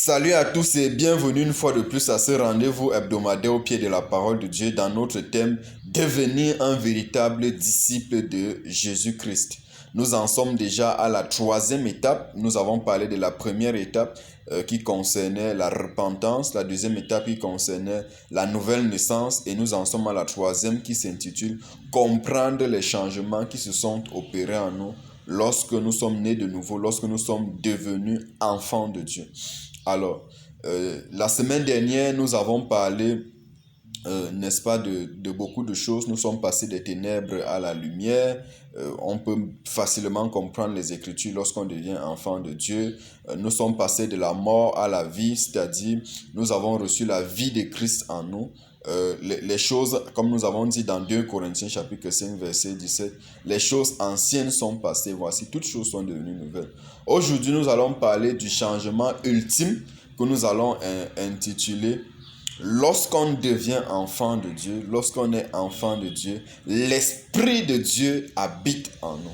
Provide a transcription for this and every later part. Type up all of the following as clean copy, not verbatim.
Salut à tous et bienvenue une fois de plus à ce rendez-vous hebdomadaire au pied de la parole de Dieu dans notre thème devenir un véritable disciple de Jésus-Christ. Nous en sommes déjà à la troisième étape. Nous avons parlé de la première étape qui concernait la repentance, la deuxième étape qui concernait la nouvelle naissance et nous en sommes à la troisième qui s'intitule comprendre les changements qui se sont opérés en nous lorsque nous sommes nés de nouveau, lorsque nous sommes devenus enfants de Dieu. Alors, la semaine dernière, nous avons parlé, n'est-ce pas, de beaucoup de choses. Nous sommes passés des ténèbres à la lumière. On peut facilement comprendre les Écritures lorsqu'on devient enfant de Dieu. Nous sommes passés de la mort à la vie, c'est-à-dire nous avons reçu la vie de Christ en nous. Les choses, comme nous avons dit dans 2 Corinthiens chapitre 5 verset 17, les choses anciennes sont passées, voici, toutes choses sont devenues nouvelles. Aujourd'hui, nous allons parler du changement ultime que nous allons intituler lorsqu'on devient enfant de Dieu, lorsqu'on est enfant de Dieu, l'Esprit de Dieu habite en nous.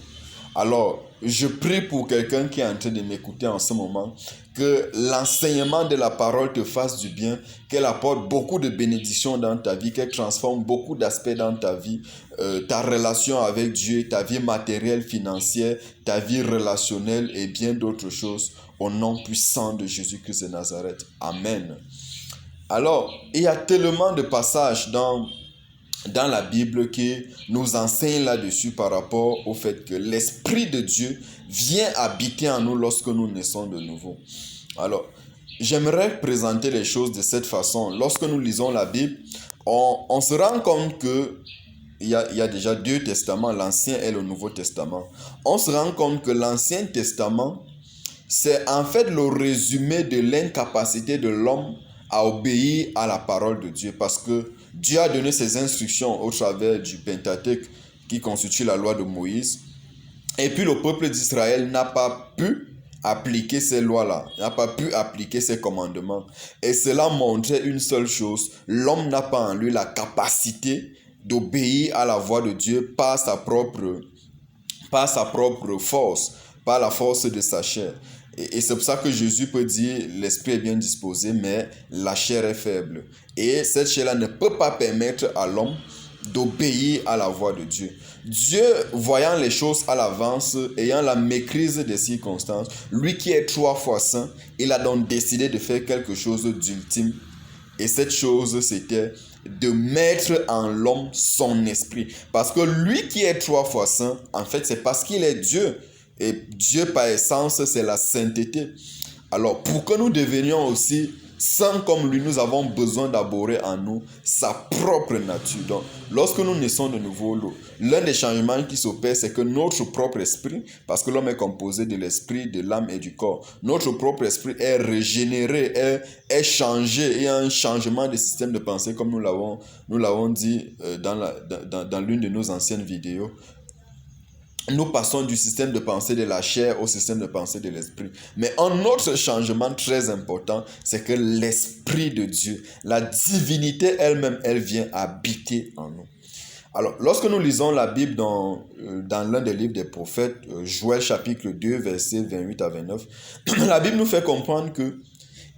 Alors, je prie pour quelqu'un qui est en train de m'écouter en ce moment, que l'enseignement de la parole te fasse du bien, qu'elle apporte beaucoup de bénédictions dans ta vie, qu'elle transforme beaucoup d'aspects dans ta vie, ta relation avec Dieu, ta vie matérielle, financière, ta vie relationnelle et bien d'autres choses, au nom puissant de Jésus-Christ de Nazareth. Amen. Alors, il y a tellement de passages dans la Bible qui nous enseigne là-dessus par rapport au fait que l'Esprit de Dieu vient habiter en nous lorsque nous naissons de nouveau. Alors, j'aimerais présenter les choses de cette façon. Lorsque nous lisons la Bible, on se rend compte que il y a déjà deux testaments, l'Ancien et le Nouveau Testament. On se rend compte que l'Ancien Testament, c'est en fait le résumé de l'incapacité de l'homme à obéir à la parole de Dieu, parce que Dieu a donné ses instructions au travers du Pentateuque qui constitue la loi de Moïse. Et puis le peuple d'Israël n'a pas pu appliquer ces lois-là, n'a pas pu appliquer ces commandements. Et cela montrait une seule chose, l'homme n'a pas en lui la capacité d'obéir à la voix de Dieu par sa propre force, par la force de sa chair. Et c'est pour ça que Jésus peut dire, l'esprit est bien disposé, mais la chair est faible. Et cette chair-là ne peut pas permettre à l'homme d'obéir à la voix de Dieu. Dieu, voyant les choses à l'avance, ayant la maîtrise des circonstances, lui qui est 3 fois saint, il a donc décidé de faire quelque chose d'ultime. Et cette chose, c'était de mettre en l'homme son esprit. Parce que lui qui est 3 fois saint, en fait, c'est parce qu'il est Dieu. Et Dieu, par essence, c'est la sainteté. Alors, pour que nous devenions aussi saints comme lui, nous avons besoin d'aborder en nous sa propre nature. Donc, lorsque nous naissons de nouveau, l'un des changements qui s'opère, c'est que notre propre esprit, parce que l'homme est composé de l'esprit, de l'âme et du corps, notre propre esprit est régénéré, est changé. Il y a un changement de système de pensée, comme nous l'avons dit dans l'une de nos anciennes vidéos. Nous passons du système de pensée de la chair au système de pensée de l'esprit. Mais un autre changement très important, c'est que l'Esprit de Dieu, la divinité elle-même, elle vient habiter en nous. Alors, lorsque nous lisons la Bible dans l'un des livres des prophètes, Joël chapitre 2, versets 28 à 29, la Bible nous fait comprendre que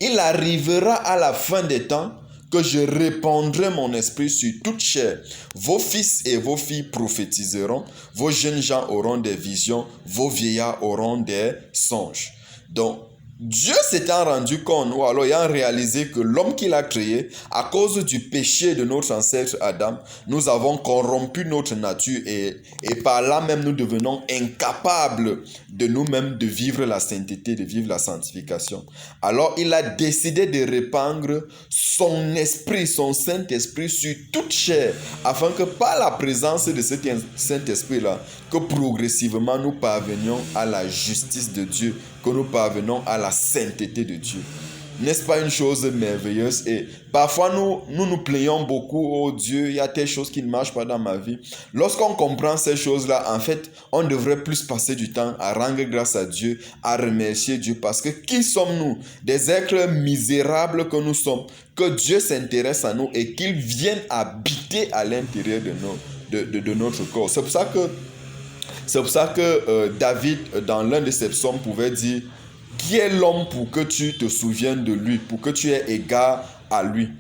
il arrivera à la fin des temps que je répandrai mon esprit sur toute chair. Vos fils et vos filles prophétiseront, vos jeunes gens auront des visions, vos vieillards auront des songes. Donc, Dieu s'étant rendu compte, ou alors ayant réalisé que l'homme qu'il a créé, à cause du péché de notre ancêtre Adam, nous avons corrompu notre nature et par là même nous devenons incapables de nous-mêmes de vivre la sainteté, de vivre la sanctification. Alors il a décidé de répandre son esprit, son Saint-Esprit sur toute chair, afin que par la présence de cet Saint-Esprit-là, que progressivement nous parvenions à la justice de Dieu, que nous parvenons à la sainteté de Dieu. N'est-ce pas une chose merveilleuse? Et parfois nous plaignons beaucoup, oh Dieu, il y a telle chose qui ne marche pas dans ma vie. Lorsqu'on comprend ces choses-là, en fait, on devrait plus passer du temps à rendre grâce à Dieu, à remercier Dieu, parce que qui sommes-nous? Des êtres misérables que nous sommes, que Dieu s'intéresse à nous et qu'il vienne habiter à l'intérieur de notre corps. C'est pour ça que David, dans l'un de ses psaumes, pouvait dire Qui est l'homme pour que tu te souviennes de lui, pour que tu aies égard à lui?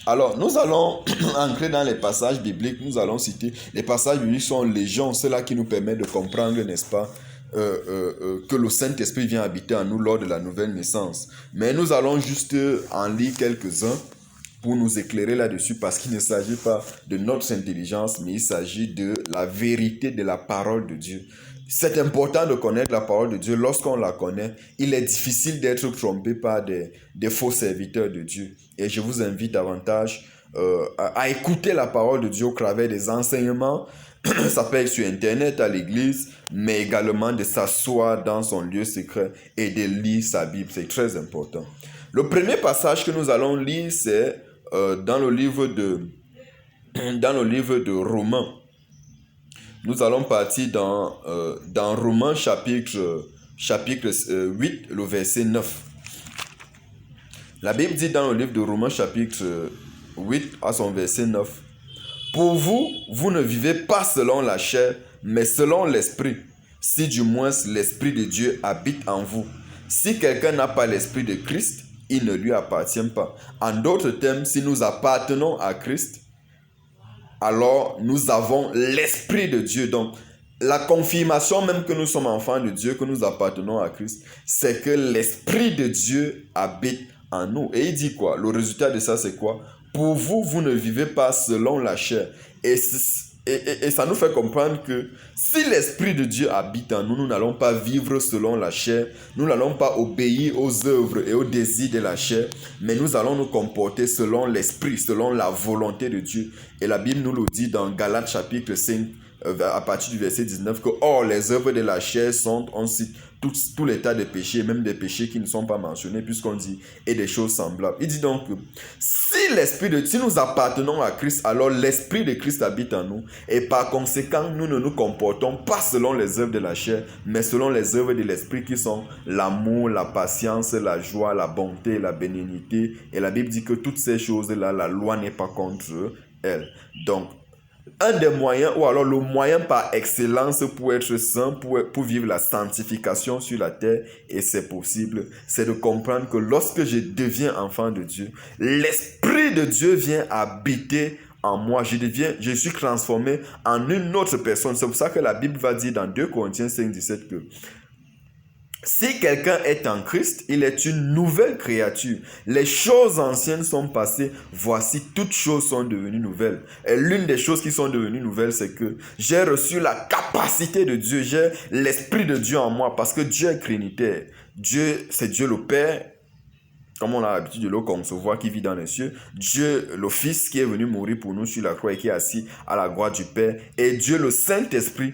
Alors, nous allons entrer dans les passages bibliques, nous allons citer les passages bibliques sont légion, ceux-là qui nous permettent de comprendre, n'est-ce pas, que le Saint-Esprit vient habiter en nous lors de la nouvelle naissance. Mais nous allons juste en lire quelques-uns pour nous éclairer là-dessus, parce qu'il ne s'agit pas de notre intelligence, mais il s'agit de la vérité de la parole de Dieu. C'est important de connaître la parole de Dieu. Lorsqu'on la connaît, il est difficile d'être trompé par des faux serviteurs de Dieu. Et je vous invite davantage à écouter la parole de Dieu au travers des enseignements. Ça peut être sur Internet, à l'église, mais également de s'asseoir dans son lieu secret et de lire sa Bible. C'est très important. Le premier passage que nous allons lire, c'est dans le livre de Romains. Nous allons partir dans Romains chapitre 8, le verset 9. La Bible dit dans le livre de Romains chapitre 8 à son verset 9. Pour vous, vous ne vivez pas selon la chair, mais selon l'esprit, si du moins l'esprit de Dieu habite en vous. Si quelqu'un n'a pas l'esprit de Christ, il ne lui appartient pas. En d'autres termes, si nous appartenons à Christ, alors nous avons l'Esprit de Dieu. Donc, la confirmation même que nous sommes enfants de Dieu, que nous appartenons à Christ, c'est que l'Esprit de Dieu habite en nous. Et il dit quoi? Le résultat de ça, c'est quoi? Pour vous, vous ne vivez pas selon la chair. Et ça nous fait comprendre que si l'Esprit de Dieu habite en nous, nous n'allons pas vivre selon la chair, nous n'allons pas obéir aux œuvres et aux désirs de la chair, mais nous allons nous comporter selon l'Esprit, selon la volonté de Dieu. Et la Bible nous le dit dans Galates chapitre 5, à partir du verset 19, que or les œuvres de la chair sont, on cite tout l'état des péchés, même des péchés qui ne sont pas mentionnés, puisqu'on dit et des choses semblables. Il dit donc que si nous appartenons à Christ, alors l'Esprit de Christ habite en nous, et par conséquent, nous ne nous comportons pas selon les œuvres de la chair, mais selon les œuvres de l'Esprit qui sont l'amour, la patience, la joie, la bonté, la bénignité. Et la Bible dit que toutes ces choses-là, la loi n'est pas contre elles. Donc, un des moyens, ou alors le moyen par excellence pour être saint, pour vivre la sanctification sur la terre, et c'est possible, c'est de comprendre que lorsque je deviens enfant de Dieu, l'Esprit de Dieu vient habiter en moi. Je suis transformé en une autre personne. C'est pour ça que la Bible va dire dans 2 Corinthiens 5, 17 que si quelqu'un est en Christ, il est une nouvelle créature. Les choses anciennes sont passées, voici toutes choses sont devenues nouvelles. Et l'une des choses qui sont devenues nouvelles, c'est que j'ai reçu la capacité de Dieu, j'ai l'Esprit de Dieu en moi, parce que Dieu est trinitaire. Dieu, c'est Dieu le Père, comme on a l'habitude de le concevoir, qui vit dans les cieux. Dieu, le Fils, qui est venu mourir pour nous sur la croix et qui est assis à la droite du Père. Et Dieu, le Saint-Esprit,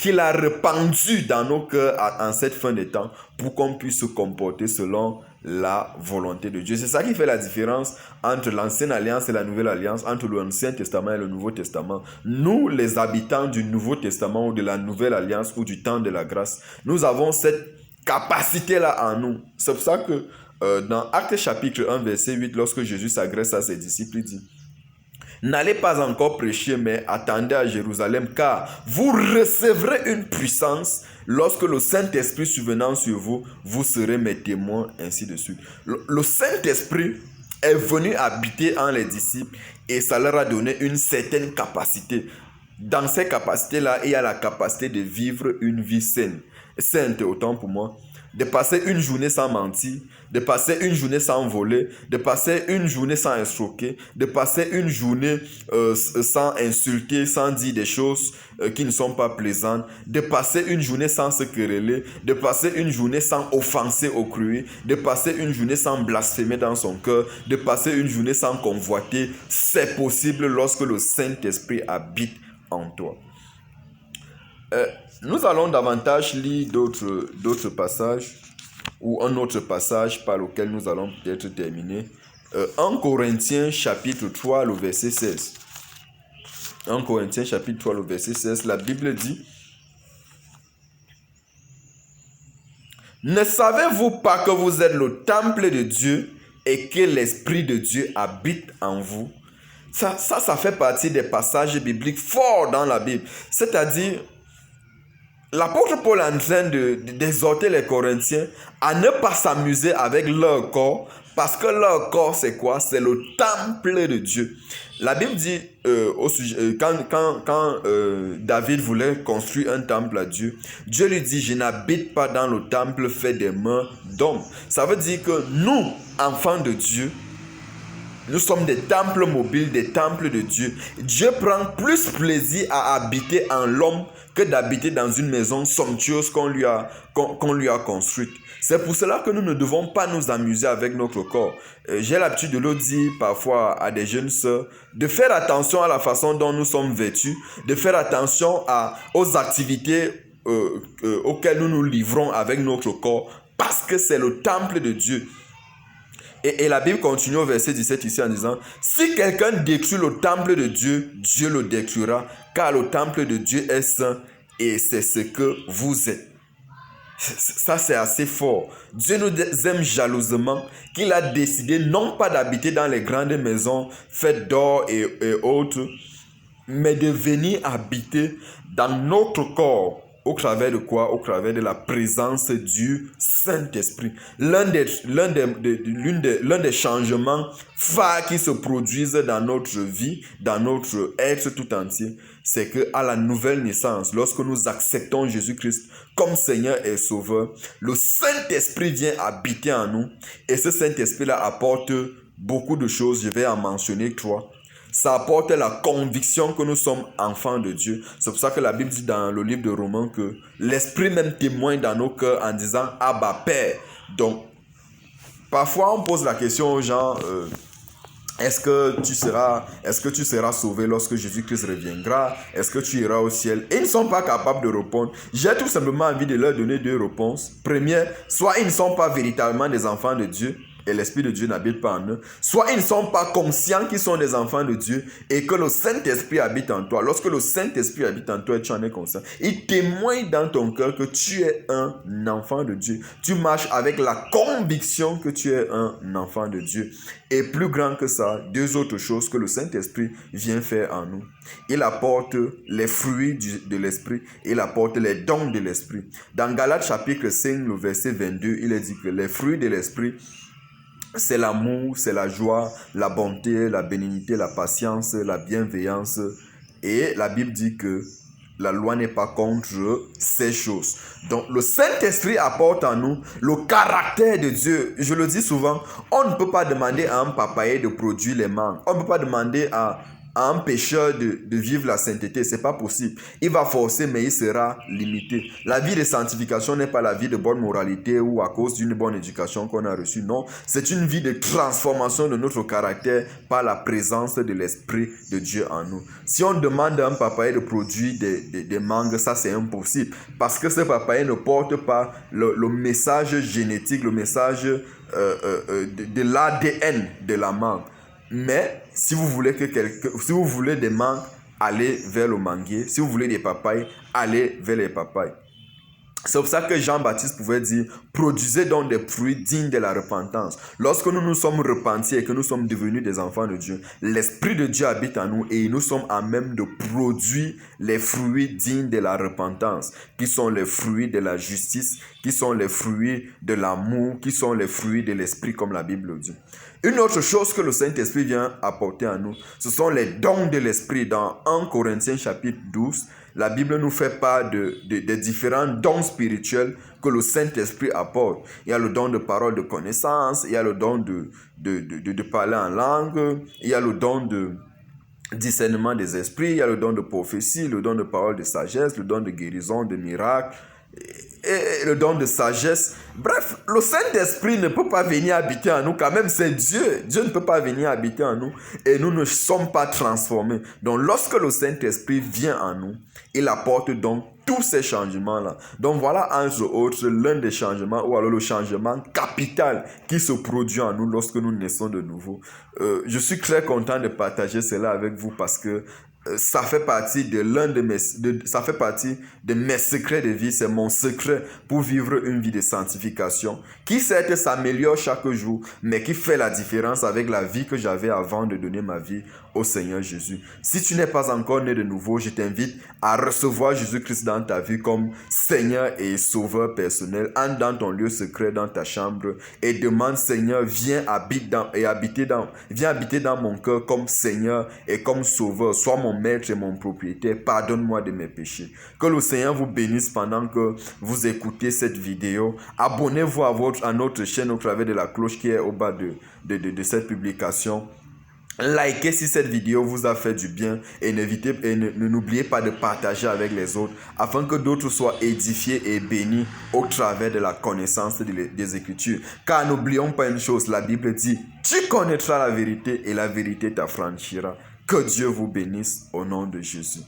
qu'il a répandu dans nos cœurs en cette fin des temps pour qu'on puisse se comporter selon la volonté de Dieu. C'est ça qui fait la différence entre l'ancienne alliance et la nouvelle alliance, entre l'Ancien Testament et le Nouveau Testament. Nous, les habitants du Nouveau Testament ou de la nouvelle alliance ou du temps de la grâce, nous avons cette capacité-là en nous. C'est pour ça que dans Actes chapitre 1, verset 8, lorsque Jésus s'adresse à ses disciples, il dit: n'allez pas encore prêcher, mais attendez à Jérusalem, car vous recevrez une puissance. Lorsque le Saint-Esprit survenant sur vous, vous serez mes témoins, ainsi de suite. Le Saint-Esprit est venu habiter en les disciples et ça leur a donné une certaine capacité. Dans ces capacités-là, il y a la capacité de vivre une vie saine. Sainte autant pour moi. De passer une journée sans mentir, de passer une journée sans voler, de passer une journée sans escroquer, de passer une journée sans insulter, sans dire des choses qui ne sont pas plaisantes, de passer une journée sans se quereller, de passer une journée sans offenser autrui, de passer une journée sans blasphémer dans son cœur, de passer une journée sans convoiter. C'est possible lorsque le Saint-Esprit habite en toi. Nous allons davantage lire d'autres passages, ou un autre passage par lequel nous allons peut-être terminer. 1 Corinthiens chapitre 3, le verset 16. 1 Corinthiens chapitre 3, le verset 16, la Bible dit: ne savez-vous pas que vous êtes le temple de Dieu et que l'Esprit de Dieu habite en vous? Ça fait partie des passages bibliques forts dans la Bible. C'est-à-dire, l'apôtre Paul est en train d'exhorter les Corinthiens à ne pas s'amuser avec leur corps, parce que leur corps, c'est quoi? C'est le temple de Dieu. La Bible dit, quand David voulait construire un temple à Dieu, Dieu lui dit, je n'habite pas dans le temple fait des mains d'hommes. Ça veut dire que nous, enfants de Dieu, nous sommes des temples mobiles, des temples de Dieu. Dieu prend plus plaisir à habiter en l'homme que d'habiter dans une maison somptueuse qu'on lui a construite. C'est pour cela que nous ne devons pas nous amuser avec notre corps. J'ai l'habitude de le dire parfois à des jeunes sœurs, de faire attention à la façon dont nous sommes vêtus, de faire attention aux activités auxquelles nous nous livrons avec notre corps, parce que c'est le temple de Dieu. Et la Bible continue au verset 17 ici en disant, si quelqu'un détruit le temple de Dieu, Dieu le détruira, car le temple de Dieu est saint et c'est ce que vous êtes. Ça, c'est assez fort. Dieu nous aime jalousement, qu'il a décidé non pas d'habiter dans les grandes maisons faites d'or et autres, mais de venir habiter dans notre corps. Au travers de quoi? Au travers de la présence du Saint-Esprit. L'un des changements phares qui se produisent dans notre vie, dans notre être tout entier, c'est qu'à la nouvelle naissance, lorsque nous acceptons Jésus-Christ comme Seigneur et Sauveur, le Saint-Esprit vient habiter en nous. Et ce Saint-Esprit-là apporte beaucoup de choses. Je vais en mentionner 3. Ça apporte la conviction que nous sommes enfants de Dieu. C'est pour ça que la Bible dit dans le livre de Romains que l'Esprit même témoigne dans nos cœurs en disant « Abba, Père ». Donc, parfois on pose la question aux gens est-ce que tu seras sauvé lorsque Jésus-Christ reviendra? Est-ce que tu iras au ciel? Et ils ne sont pas capables de répondre. J'ai tout simplement envie de leur donner 2 réponses. Première, soit ils ne sont pas véritablement des enfants de Dieu, et l'Esprit de Dieu n'habite pas en eux, soit ils ne sont pas conscients qu'ils sont des enfants de Dieu et que le Saint-Esprit habite en toi. Lorsque le Saint-Esprit habite en toi et tu en es conscient, il témoigne dans ton cœur que tu es un enfant de Dieu. Tu marches avec la conviction que tu es un enfant de Dieu. Et plus grand que ça, 2 autres choses que le Saint-Esprit vient faire en nous. Il apporte les fruits de l'Esprit, il apporte les dons de l'Esprit. Dans Galates chapitre 5, le verset 22, il est dit que les fruits de l'Esprit, c'est l'amour, c'est la joie, la bonté, la bénignité, la patience, la bienveillance. Et la Bible dit que la loi n'est pas contre ces choses. Donc le Saint-Esprit apporte en nous le caractère de Dieu. Je le dis souvent, on ne peut pas demander à un papayer de produire les mangues. On ne peut pas demander à un pécheur de vivre la sainteté. C'est pas possible. Il va forcer, mais il sera limité. La vie de sanctification n'est pas la vie de bonne moralité ou à cause d'une bonne éducation qu'on a reçue. Non, c'est une vie de transformation de notre caractère par la présence de l'Esprit de Dieu en nous. Si on demande à un papayer de produire des mangues, ça c'est impossible. Parce que ce papayer ne porte pas le message génétique, le message de l'ADN de la mangue. Mais si vous voulez des mangues, allez vers le manguier. Si vous voulez des papayes, allez vers les papayes. C'est pour ça que Jean-Baptiste pouvait dire « Produisez donc des fruits dignes de la repentance ». Lorsque nous nous sommes repentis et que nous sommes devenus des enfants de Dieu, l'Esprit de Dieu habite en nous et nous sommes à même de produire les fruits dignes de la repentance, qui sont les fruits de la justice, qui sont les fruits de l'amour, qui sont les fruits de l'Esprit, comme la Bible le dit. Une autre chose que le Saint-Esprit vient apporter à nous, ce sont les dons de l'Esprit. Dans 1 Corinthiens chapitre 12, la Bible nous fait part des différents dons spirituels que le Saint-Esprit apporte. Il y a le don de parole de connaissance, il y a le don de parler en langue, il y a le don de discernement des esprits, il y a le don de prophétie, le don de parole de sagesse, le don de guérison, de miracle, et le don de sagesse. Bref, le Saint-Esprit ne peut pas venir habiter en nous quand même, c'est Dieu. Dieu ne peut pas venir habiter en nous et nous ne sommes pas transformés. Donc lorsque le Saint-Esprit vient en nous, il apporte donc tous ces changements-là. Donc voilà entre autres l'un des changements ou alors le changement capital qui se produit en nous lorsque nous naissons de nouveau. Je suis très content de partager cela avec vous parce que ça fait partie de ça fait partie de mes secrets de vie. C'est mon secret pour vivre une vie de sanctification qui certes s'améliore chaque jour, mais qui fait la différence avec la vie que j'avais avant de donner ma vie au Seigneur Jésus. Si tu n'es pas encore né de nouveau, je t'invite à recevoir Jésus-Christ dans ta vie comme Seigneur et Sauveur personnel. Entre dans ton lieu secret, dans ta chambre, et demande: Seigneur, viens habiter dans mon cœur comme Seigneur et comme Sauveur. Sois mon maître et mon propriétaire. Pardonne-moi de mes péchés. Que le Seigneur vous bénisse pendant que vous écoutez cette vidéo. Abonnez-vous à notre chaîne au travers de la cloche qui est au bas de cette publication. Likez si cette vidéo vous a fait du bien et n'oubliez pas de partager avec les autres afin que d'autres soient édifiés et bénis au travers de la connaissance des Écritures. Car n'oublions pas une chose, la Bible dit: tu connaîtras la vérité et la vérité t'affranchira. Que Dieu vous bénisse au nom de Jésus.